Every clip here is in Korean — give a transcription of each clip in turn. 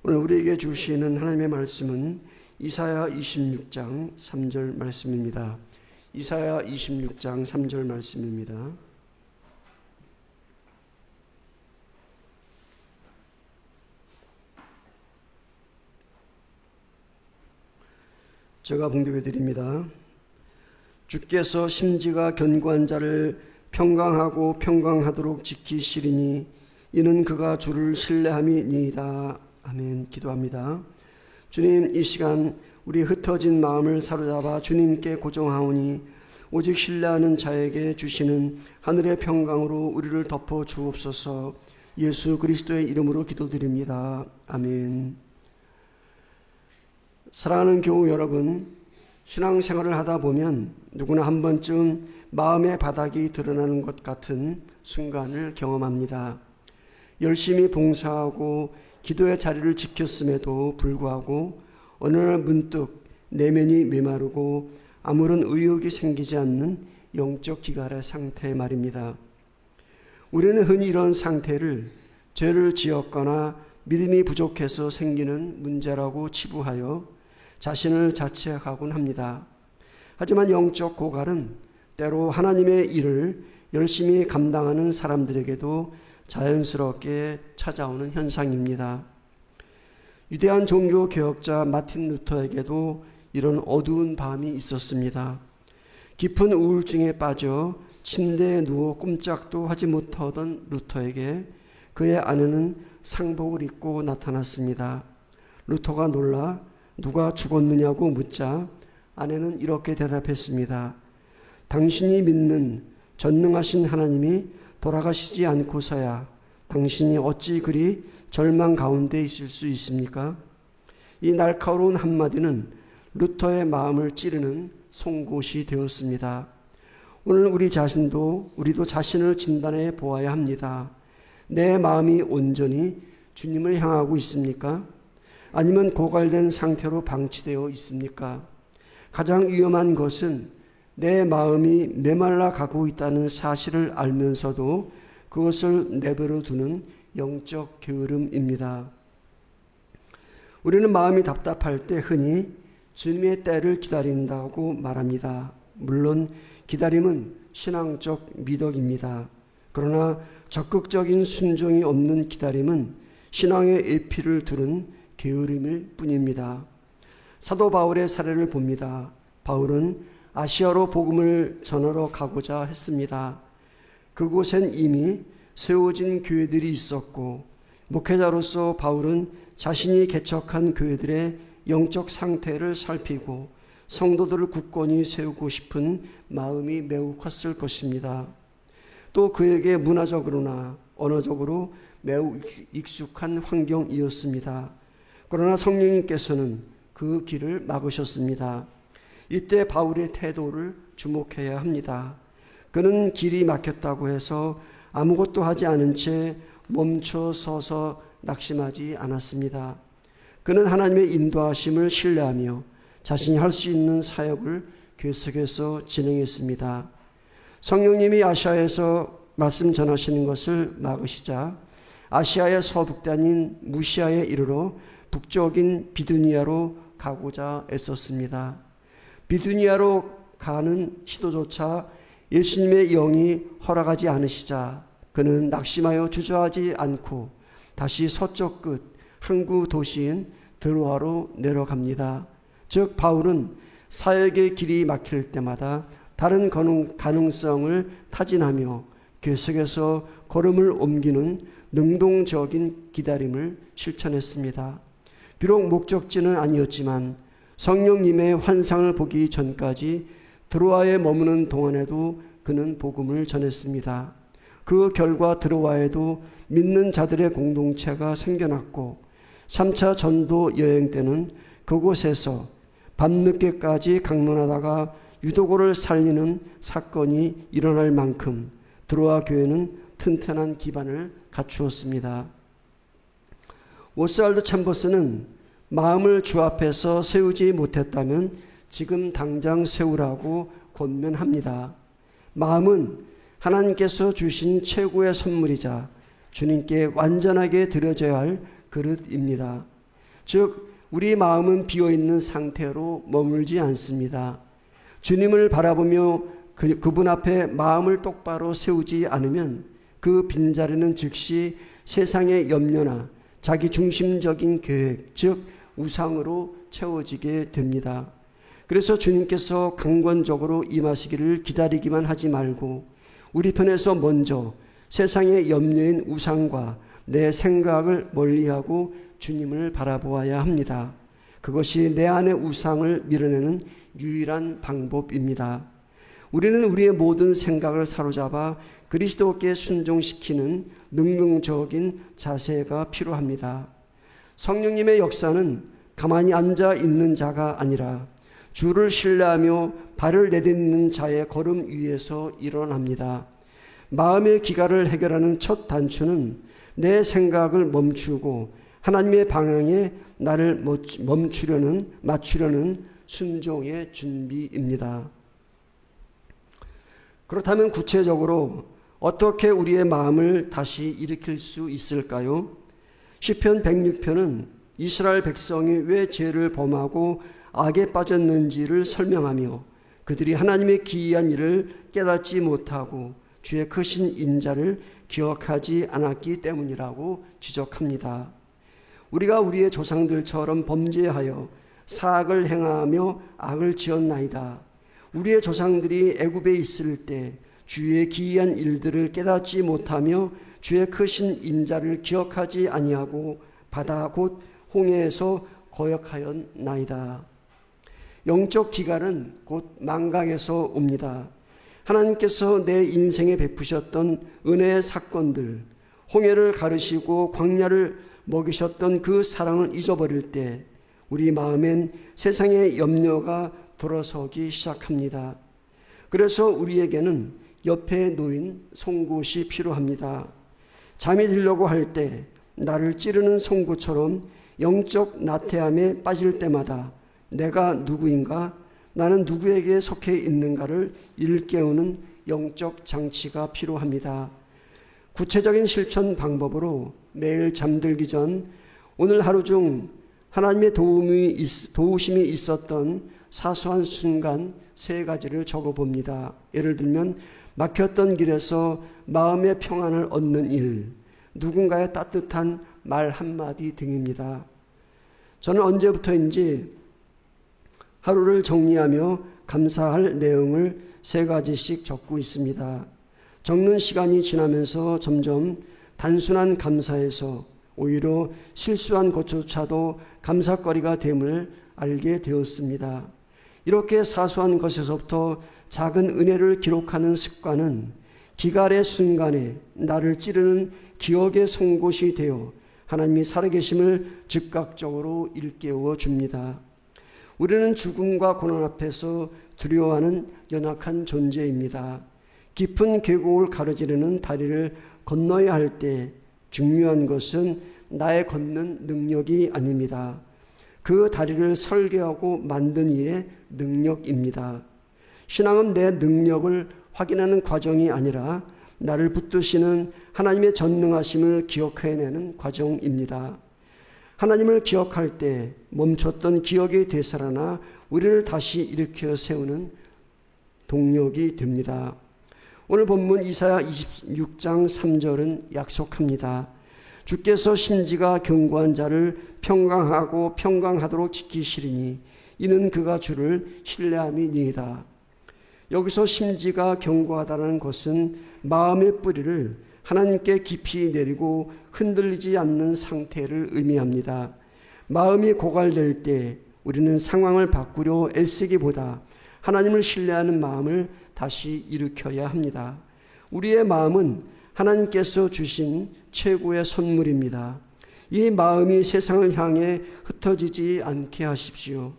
오늘 우리에게 주시는 하나님의 말씀은 이사야 26장 3절 말씀입니다. 이사야 26장 3절 말씀입니다. 제가 봉독해 드립니다. 주께서 심지가 견고한 자를 평강하고 평강하도록 지키시리니 이는 그가 주를 신뢰함이니이다. 아멘. 기도합니다. 주님, 이 시간 우리 흩어진 마음을 사로잡아 주님께 고정하오니 오직 신뢰하는 자에게 주시는 하늘의 평강으로 우리를 덮어 주옵소서. 예수 그리스도의 이름으로 기도드립니다. 아멘. 사랑하는 교우 여러분, 신앙생활을 하다 보면 누구나 한 번쯤 마음의 바닥이 드러나는 것 같은 순간을 경험합니다. 열심히 봉사하고 기도의 자리를 지켰음에도 불구하고 어느 날 문득 내면이 메마르고 아무런 의욕이 생기지 않는 영적 기갈의 상태 말입니다. 우리는 흔히 이런 상태를 죄를 지었거나 믿음이 부족해서 생기는 문제라고 치부하여 자신을 자책하곤 합니다. 하지만 영적 고갈은 때로 하나님의 일을 열심히 감당하는 사람들에게도 자연스럽게 찾아오는 현상입니다. 위대한 종교 개혁자 마틴 루터에게도 이런 어두운 밤이 있었습니다. 깊은 우울증에 빠져 침대에 누워 꼼짝도 하지 못하던 루터에게 그의 아내는 상복을 입고 나타났습니다. 루터가 놀라 누가 죽었느냐고 묻자 아내는 이렇게 대답했습니다. 당신이 믿는 전능하신 하나님이 돌아가시지 않고서야 당신이 어찌 그리 절망 가운데 있을 수 있습니까? 이 날카로운 한마디는 루터의 마음을 찌르는 송곳이 되었습니다. 오늘 우리도 자신을 진단해 보아야 합니다. 내 마음이 온전히 주님을 향하고 있습니까? 아니면 고갈된 상태로 방치되어 있습니까? 가장 위험한 것은 내 마음이 메말라 가고 있다는 사실을 알면서도 그것을 내버려 두는 영적 게으름입니다. 우리는 마음이 답답할 때 흔히 주님의 때를 기다린다고 말합니다. 물론 기다림은 신앙적 미덕입니다. 그러나 적극적인 순종이 없는 기다림은 신앙의 에피를 두른 게으름일 뿐입니다. 사도 바울의 사례를 봅니다. 바울은 아시아로 복음을 전하러 가고자 했습니다. 그곳엔 이미 세워진 교회들이 있었고 목회자로서 바울은 자신이 개척한 교회들의 영적 상태를 살피고 성도들을 굳건히 세우고 싶은 마음이 매우 컸을 것입니다. 또 그에게 문화적으로나 언어적으로 매우 익숙한 환경이었습니다. 그러나 성령님께서는 그 길을 막으셨습니다. 이때 바울의 태도를 주목해야 합니다. 그는 길이 막혔다고 해서 아무것도 하지 않은 채 멈춰 서서 낙심하지 않았습니다. 그는 하나님의 인도하심을 신뢰하며 자신이 할 수 있는 사역을 계속해서 진행했습니다. 성령님이 아시아에서 말씀 전하시는 것을 막으시자 아시아의 서북단인 무시아에 이르러 북쪽인 비두니아로 가고자 애썼습니다. 비두니아로 가는 시도조차 예수님의 영이 허락하지 않으시자 그는 낙심하여 주저하지 않고 다시 서쪽 끝 항구 도시인 드로아로 내려갑니다. 즉 바울은 사역의 길이 막힐 때마다 다른 가능성을 타진하며 계속해서 걸음을 옮기는 능동적인 기다림을 실천했습니다. 비록 목적지는 아니었지만 성령님의 환상을 보기 전까지 드로아에 머무는 동안에도 그는 복음을 전했습니다. 그 결과 드로아에도 믿는 자들의 공동체가 생겨났고 3차 전도 여행 때는 그곳에서 밤늦게까지 강론하다가 유도고를 살리는 사건이 일어날 만큼 드로아 교회는 튼튼한 기반을 갖추었습니다. 오스왈드 챔버스는 마음을 주 앞에서 세우지 못했다면 지금 당장 세우라고 권면합니다. 마음은 하나님께서 주신 최고의 선물이자 주님께 완전하게 드려져야 할 그릇입니다. 즉 우리 마음은 비어있는 상태로 머물지 않습니다. 주님을 바라보며 그분 앞에 마음을 똑바로 세우지 않으면 그 빈자리는 즉시 세상의 염려나 자기 중심적인 계획, 즉 우상으로 채워지게 됩니다. 그래서 주님께서 강권적으로 임하시기를 기다리기만 하지 말고 우리 편에서 먼저 세상의 염려인 우상과 내 생각을 멀리하고 주님을 바라보아야 합니다. 그것이 내 안의 우상을 밀어내는 유일한 방법입니다. 우리는 우리의 모든 생각을 사로잡아 그리스도께 순종시키는 능동적인 자세가 필요합니다. 성령님의 역사는 가만히 앉아 있는 자가 아니라 주를 신뢰하며 발을 내딛는 자의 걸음 위에서 일어납니다. 마음의 기갈을 해결하는 첫 단추는 내 생각을 멈추고 하나님의 방향에 나를 맞추려는 순종의 준비입니다. 그렇다면 구체적으로 어떻게 우리의 마음을 다시 일으킬 수 있을까요? 시편 106편은 이스라엘 백성이 왜 죄를 범하고 악에 빠졌는지를 설명하며 그들이 하나님의 기이한 일을 깨닫지 못하고 주의 크신 인자를 기억하지 않았기 때문이라고 지적합니다. 우리가 우리의 조상들처럼 범죄하여 사악을 행하며 악을 지었나이다. 우리의 조상들이 애굽에 있을 때 주의 기이한 일들을 깨닫지 못하며 주의 크신 인자를 기억하지 아니하고 바다 곧 홍해에서 거역하였나이다. 영적 기갈은 곧 망각에서 옵니다. 하나님께서 내 인생에 베푸셨던 은혜의 사건들, 홍해를 가르시고 광야를 먹이셨던 그 사랑을 잊어버릴 때 우리 마음엔 세상의 염려가 들어서기 시작합니다. 그래서 우리에게는 옆에 놓인 송곳이 필요합니다. 잠이 들려고 할 때 나를 찌르는 송곳처럼 영적 나태함에 빠질 때마다 내가 누구인가, 나는 누구에게 속해 있는가를 일깨우는 영적 장치가 필요합니다. 구체적인 실천 방법으로 매일 잠들기 전 오늘 하루 중 하나님의 도우심이 있었던 사소한 순간 3가지를 적어봅니다. 예를 들면 막혔던 길에서 마음의 평안을 얻는 일, 누군가의 따뜻한 말 한마디 등입니다. 저는 언제부터인지 하루를 정리하며 감사할 내용을 3가지씩 적고 있습니다. 적는 시간이 지나면서 점점 단순한 감사에서 오히려 실수한 것조차도 감사거리가 됨을 알게 되었습니다. 이렇게 사소한 것에서부터 작은 은혜를 기록하는 습관은 기갈의 순간에 나를 찌르는 기억의 송곳이 되어 하나님이 살아계심을 즉각적으로 일깨워 줍니다. 우리는 죽음과 고난 앞에서 두려워하는 연약한 존재입니다. 깊은 계곡을 가로지르는 다리를 건너야 할 때 중요한 것은 나의 걷는 능력이 아닙니다. 그 다리를 설계하고 만든 이의 능력입니다. 신앙은 내 능력을 확인하는 과정이 아니라 나를 붙드시는 하나님의 전능하심을 기억해내는 과정입니다. 하나님을 기억할 때 멈췄던 기억이 되살아나 우리를 다시 일으켜 세우는 동력이 됩니다. 오늘 본문 이사야 26장 3절은 약속합니다. 주께서 심지가 견고한 자를 평강하고 평강하도록 지키시리니 이는 그가 주를 신뢰함이니이다. 여기서 심지가 견고하다는 것은 마음의 뿌리를 하나님께 깊이 내리고 흔들리지 않는 상태를 의미합니다. 마음이 고갈될 때 우리는 상황을 바꾸려 애쓰기보다 하나님을 신뢰하는 마음을 다시 일으켜야 합니다. 우리의 마음은 하나님께서 주신 최고의 선물입니다. 이 마음이 세상을 향해 흩어지지 않게 하십시오.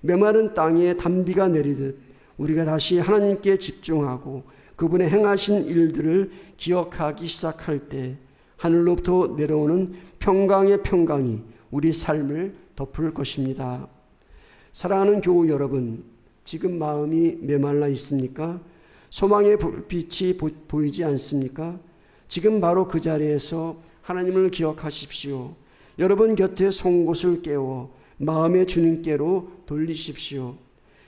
메마른 땅에 단비가 내리듯 우리가 다시 하나님께 집중하고 그분의 행하신 일들을 기억하기 시작할 때 하늘로부터 내려오는 평강의 평강이 우리 삶을 덮을 것입니다. 사랑하는 교우 여러분, 지금 마음이 메말라 있습니까? 소망의 불빛이 보이지 않습니까? 지금 바로 그 자리에서 하나님을 기억하십시오. 여러분 곁에 송곳을 깨워 마음의 주님께로 돌리십시오.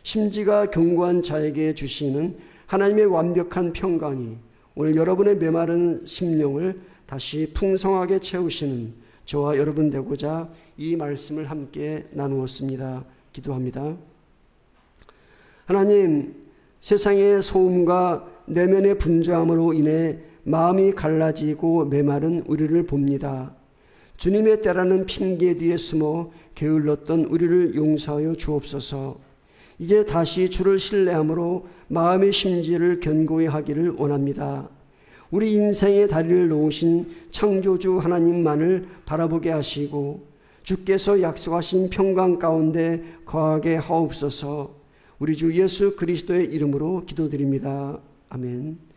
심지가 견고한 자에게 주시는 하나님의 완벽한 평강이 오늘 여러분의 메마른 심령을 다시 풍성하게 채우시는 저와 여러분 되고자 이 말씀을 함께 나누었습니다. 기도합니다. 하나님, 세상의 소음과 내면의 분주함으로 인해 마음이 갈라지고 메마른 우리를 봅니다. 주님의 때라는 핑계 뒤에 숨어 게을렀던 우리를 용서하여 주옵소서. 이제 다시 주를 신뢰함으로 마음의 심지를 견고히 하기를 원합니다. 우리 인생의 다리를 놓으신 창조주 하나님만을 바라보게 하시고 주께서 약속하신 평강 가운데 거하게 하옵소서. 우리 주 예수 그리스도의 이름으로 기도드립니다. 아멘.